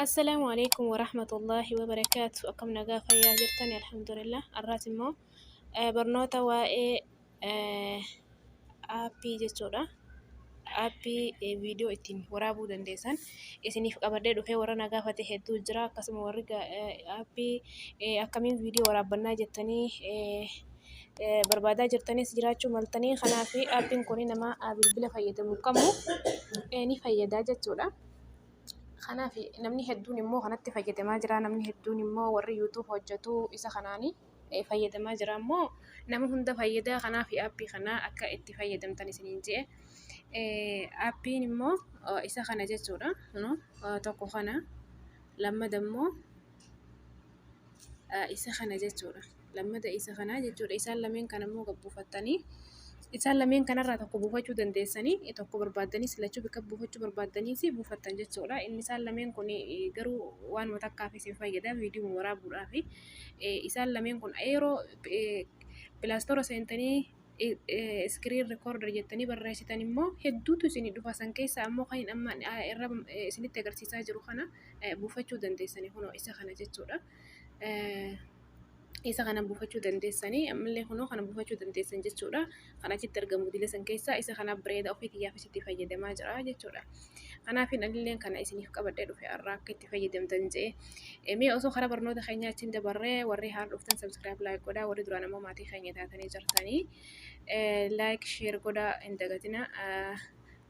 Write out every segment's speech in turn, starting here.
السلام عليكم ورحمة الله وبركاته. أكم نجا فيا جرتني الحمد لله الراتمو برنوتا وإيه آبي جتورا آبي فيديو إتين ورابو دندسان إسني فقبردة دفع ورا نجا فتح تجرا قسم ورقة آبي أكمل فيديو ورابنا جتني barbaadaa jirtanis jiraachuu maltanii kanaaf aappiin kun nama bilbila fayyadamu qabu ni fayyadaa jechuudha. Kanaaf namni hedduun immoo kanatti fayyadamaa jira. Namni hedduun immoo warri YouTube hojjetu isa kanaanii fayyadamaa jira immoo nama hunda fayyadaa. Kanaaf aappii kana akka itti fayyadamtan isiniin jedhe. Aappiin immoo isa kana jechuudha. Tokko kana lammada immoo isa kana jechuudha. Lammada isa kana jechuudha. Isaan lameen kana immoo gabbuufattanii isaan lameen kanarraa tokko buufachuu dandeessanii tokko barbaadanii silachuu bakka buufachuu barbaadanii si buufattan jechuudha. Inni isaan lameen kun garuu waanuma takkaaf isin fayyada viidiyoo waraabuudhaaf. Isaan lameen kun yeroo pilaastoora seentanii iskiriin rikoorder jettanii barreessitan immoo hedduutu isin dhufa san keessa ammoo kan amma irra isinitti agarsiisaa jiru kana buufachuu dandeessanii kunoo isa kana jechuudha. Isa kana buufachuu dandeessanii ammallee kunoo kana buufachuu dandeessan jechuudha. Kana achitti argamu dila san keessaa isa kana bareeda ofii kiyyaaf itti fayyadamaa jira jechuudha. Kanaaf anillee kana isiniif qabadhee dhufe irraa akka itti fayyadamtan jedhee mee osoo karaa barnoota keenyaa achiin dabarree warri haan dhuftan subscribe like godhaa warri duraan ammoo maatii keenya taatanii jirtanii like share godhaa hin dagatina.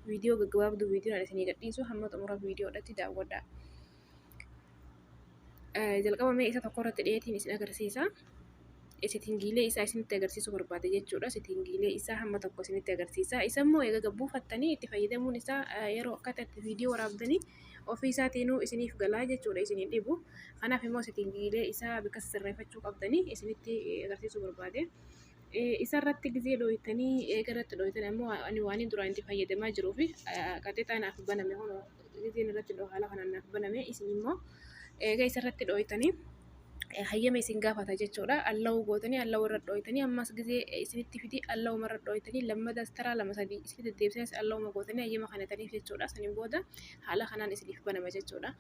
Viidiyoo gaggabaabduu viidiyoon isinii gadhiisu hamma xumura viidiyoodhaatti daawwadhaa. Jalqaba mee isa tokko irratti dhiyeetiin isin agarsiisa. Sitingiilee isaa isinitti agarsiisuu barbaada jechuudha. Sitingiilee isaa hamma tokko isinitti agarsiisa. Isa immoo egaa gabbuufattanii itti fayyadamuun isaa yeroo akkatti viidiyoo waraabdanii ofii isaatiinuu isiniif galaa jechuudha. Isiniin dhibu. Kanaaf immoo sitingiilee isaa bakka sirreeffachuu qabdanii isinitti agarsiisuu barbaade. Isa irratti gizee dhooytanii eega irratti dhooytan ammoo ani waan duraan itti fayyadamaa jiruu fi qaxixaa naaf baname kunoo gizeen irratti haala kanaan naaf baname isin immoo eega isa irratti dhooytanii hayyama isin gaafata jechuudha. Allahu gootanii allahu irra dhooytanii ammas gizee isinitti fidi allahu irra dhooytanii lammadas taraa lama sadii isinitti deddeebisanii allahu gootanii hayyama kanataniif jechuudha. Saniin booda haala kanaan isiniif banama jechuudha.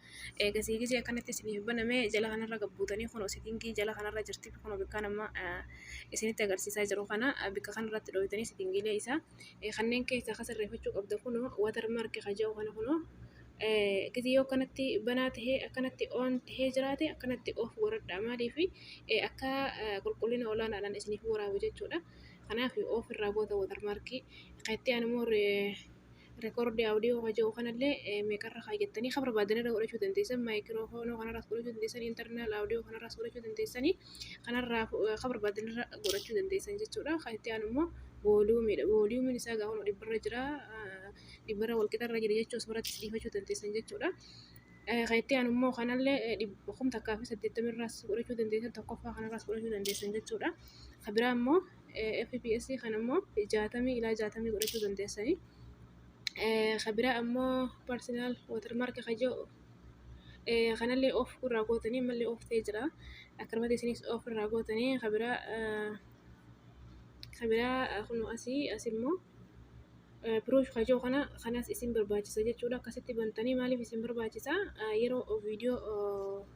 Eegasii gizee akkanatti isiniif baname jala kanarra gabbuutanii kunoo sitingii jala kanarra jirti kunoo bikkaan amma isinitti agarsiisaa jiru kana bikka kanarratti dhooytanii sitingiilee isaa kanneen keessaa kan sirreeffachuu qabda kunoo watermark kaja'u kana kunoo gizee yoo akkanatti banaa tahee akkanatti on tahee jiraate akkanatti of godhadhaa maaliif akka qulqullina olaanaadhaan isiniif waraabu jechuudha. Kanaaf of irraa goota watermarkii qeetti animmoo rekoordii audio kaja'u kanallee meeqarra kaayyattanii kan barbaadan irra godhachuu dandeessan maayikiroofoonoo kanarraas godhachuu dandeessan intarnaal audio kanarraas godhachuu dandeessanii kanarraa kan barbaadan irra godhachuu dandeessan jechuudha. Qeetti animmoo vooliyuumiidha. Vooliyuumiin isaa gaafa dhibbarra jira. Dhibbarra walqixarra jira jechuun asirratti dhiifachuu dandeessan jechuudha. Qeetti immoo kanallee kum takkaa fi 80 irraas godhachuu dandeessan tokkoffaa kanarraas godhachuu dandeessan jechuudha. Kan biraa immoo FPS kan immoo 60 ilaa 60 godhachuu dandeessanii. Kan biraa immoo personal watermark kaja'u kanallee of irraa gootanii mallee of ta'ee jira. Akkanumatti isinis of irraa gootanii kan biraa kunoo asii immoo Piroosh kajoo kanas isin barbaachisa jechuudha. Akkasitti bantanii maaliif isin barbaachisa yeroo viidiyoo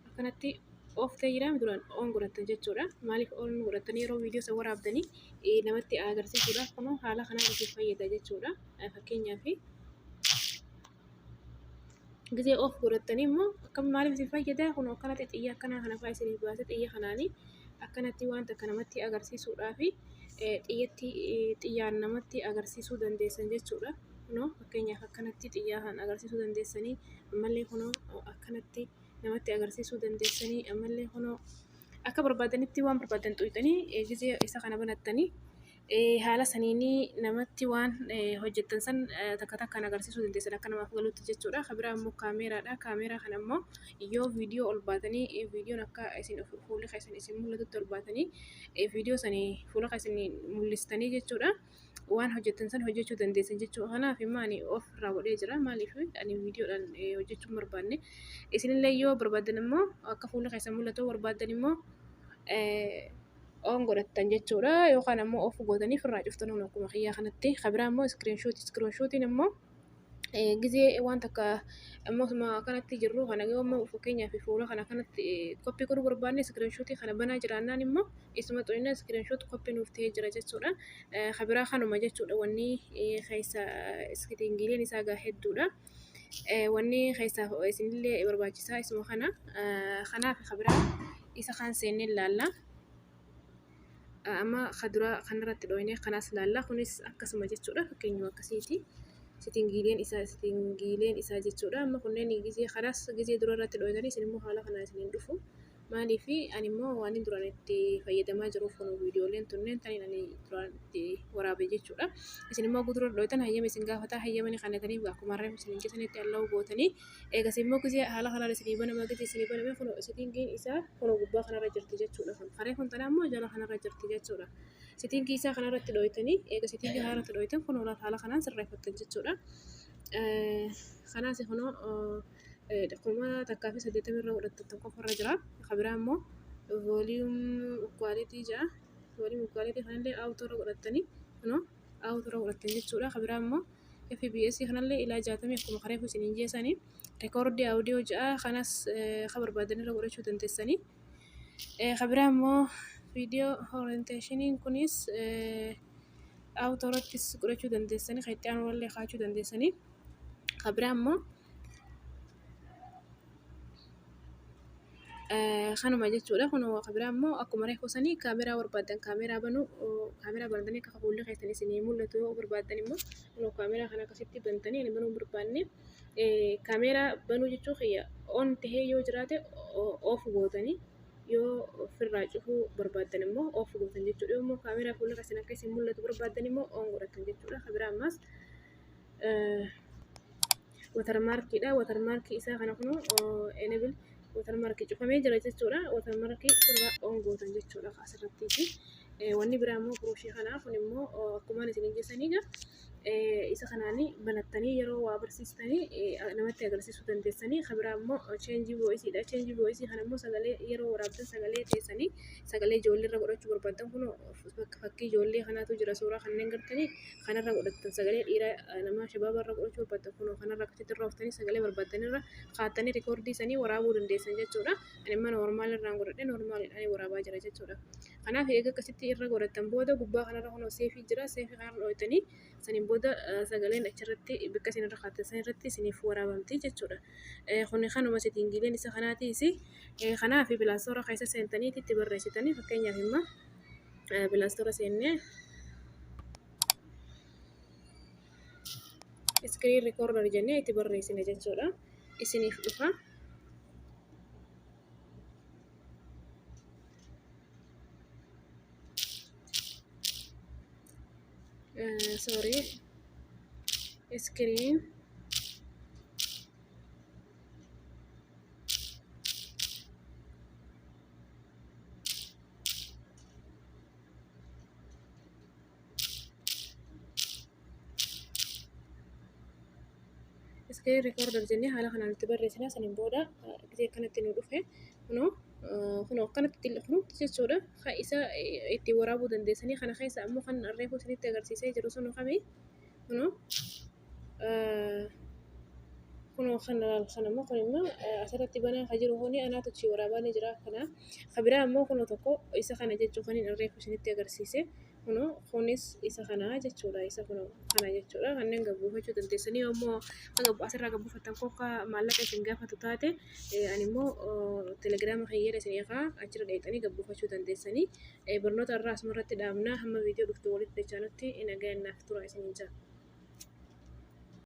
akkanatti of ta'ee jira duraan on godhattan jechuudha. Maaliif on godhattanii yeroo viidiyoo isa waraabdanii namatti agarsiisuudhaaf kunoo haala kanaan isin fayyada jechuudha. Fakkeenyaaf gizee of godhattanii immoo akkam maaliif isin fayyada kunoo akkanatti xiyya akkanaa kana fa'aa isiniif baase xiyya kanaanii akkanatti wanta akka namatti agarsiisuudhaafi xiyyaan namatti agarsiisuu dandeessan jechuudha. Kunoo fakkeenyaaf akkanatti xiyyaa kan agarsiisuu dandeessanii ammallee kunoo akkanatti namatti agarsiisuu dandeessanii ammallee kunoo akka barbaadanitti waan barbaadan xuyxanii gizee isa kana banattanii haala saniinii namatti waan hojjettan san takka takkaan agarsiisuu dandeessan akka namaaf galutti jechuudha. Kan biraa immoo kaameeraadha. Kaameeraa kana immoo yoo viidiyoo ol baatanii viidiyoon akka isin fuulli keessan isin mul'atutti ol baatanii viidiyoo sanii fuula keessan mul'istanii jechuudha. Waan hojjettan san hojjechuu dandeessan jechuudha. Kanaaf immoo ani of irraa godhee jira. Maaliif ani viidiyoodhaan hojjechuu hin barbaanne. Isinillee yoo barbaadan immoo akka fuula keessan mul'atu barbaadan immoo on godhattan jechuudha. Yookaan ammoo of gootanii firraa cuftan akkuma kiyyaa kanatti. Kan biraa immoo iskiriinshooti. Iskiriinshotiin immoo gizee waan takka ammoo kanatti jirru kana yoommoo fakkeenyaaf fuula kana kanatti koppii godhuu barbaanne iskiriinshotii kana banaa jiraannaan immoo isuma xumina iskiriinshoot koppii nuuf ta'ee jira jechuudha. Kabiraa kanuma jechuudha wanni keessa iskiriingiileen isaa gaa hedduudha. Wanni keessaaf isinillee barbaachisaa isuma kana kanaaf kabiraa isa kaan seennee ilaalla. Amma kaduraa kanarratti dhooyne kanaas ilaalla kunis akkasuma jechuudha fakkeenyuma akkasiiti. Sitingiileen isaa jechuudha. Amma kunneen gizee dura irratti dhooytanii isin immoo haala kanaan isiniin dhufu. Maaliif ani immoo waan duraan itti fayyadamaa jiruuf kun viidiyooleen tunneen taniin ani duraan itti waraabe jechuudha. Isin immoo guutuu dhooytan hayyama isin gaafataa hayyamani kanatanii akkuma harreen isin keessanitti allahu gootanii eegas immoo gizee haala kanaan isinii banama gizee isinii baname kun sitingiin isaa kun gubbaa kanarra jirti jechuudha. Harreen kun tanaa immoo jala kanarra jirti jechuudha. Sitingii isaa kanarratti dhooytanii eega sitingii kanarratti dhooytan kun haala kanaan sirreeffattan jechuudha. Kanaas kunoo kuma takkaa fi 80 irra godhattan qofarra jira. Kabiraa immoo vooliyum kwaalitii jira. Vooliyum kwaalitii kanallee aawutoo irra godhattanii kunoo aawutoo irra godhattan jechuudha. Kabiraa immoo FBS kanallee ilaa 60 akkuma kareefu isiniin jeessanii rekoordii audiyoo ja'a kanas kan barbaadan irra godhachuu dandeessanii. Kabiraa immoo video orientation kunis autorattis godhachuu dandeessanii kan itti aanuwallee kaachuu dandeessanii. Kabiraa immoo kanuma jechuudha. Kun kabiraa immoo akkuma reefusanii kaameraa barbaadan kaameraa banatanii akka fuulli keessan isinii mul'atu yoo barbaadan immoo kun kaameraa kana akkasitti bantanii ani banuu barbaanne kaameraa banuu jechuun kiyya on tahee yoo jiraate off gootanii yoo ofirraa cufuu barbaadan immoo off gootan jechuudha. Yoo immoo kaameraa fuula keessan akka isin mul'atu barbaadan immoo on godhatan jechuudha. Kabiraa ammas watermarkiidha. Watermarkii isaa kana kun enable watermarkii cufamee jira jechuudha. Watermarkii irraa on gootan jechuudha asirratti. Wanni biraa immoo birooshii kanaa kun immoo akkuma isin jeessanii isa kanaanii banattanii yeroo waa barsiistanii namatti agarsiisuu dandeessanii. Kabiraa immoo change voiceidha. Change voice kana immoo sagalee yeroo waraabdan sagalee teessanii sagalee ijoollee irra godhachuu barbaadan kun fakkii ijoollee kanaatu jira suuraa kanneen gartanii kanarra godhattan sagalee dhiira nama shabaaba irra godhachuu barbaadan kun kanarra akkasitti irraa uftanii sagalee barbaadan irra kaatanii rikoordii isanii waraabuu dandeessan jechuudha. Ani immoo normaal irraan godhadhe normaaliidhaan waraabaa jira jechuudha. Kanaaf eega akkasitti irra godhatan booda gubbaa kanarra kun seefii jira. Seefii kanarra dhooytanii saniin booda sagaleen achirratti bakka isin irra kaattan san irratti isiniif waraabamti jechuudha. Kun kanuma sitingiileen isa kanaatiis kanaaf bilaastoora keessa seentanii itti barreessitanii fakkeenyaaf immoo bilaastoora seennee iskiriin rikoorder jennee itti barreessine jechuudha. Isiniif dhufa. Screen recorder jennee haala kanaan itti barreessina. Saniin booda gisee kanatti nu dhufe kun akkanatti jechuudha. Kan isa itti waraabuu dandeessanii kana keessa ammoo kan reefu isinitti agarsiisee jiru sun kami kun kanammoo kun immoo asirratti banaa kan jiru kuni anaatu chi waraabaa ni jira kana. Kabiraa ammoo kun tokko isa kana jechuu kan reefu isinitti agarsiise kunis isa kana jechuudha. Isa kana jechuudha. Kanneen gabbuufachuu dandeessanii yoommoo asirraa gabbuufattan kokka maallaqa isin gaafatu taate ani immoo telegiraama fayyada isin eegaa achirra dheexanii gabbuufachuu dandeessanii. Barnoota irraa asumarratti dhaabnaa hamma viidiyoo dhuftu walitti dachaanutti nagaa innaaf tura isiniin jira.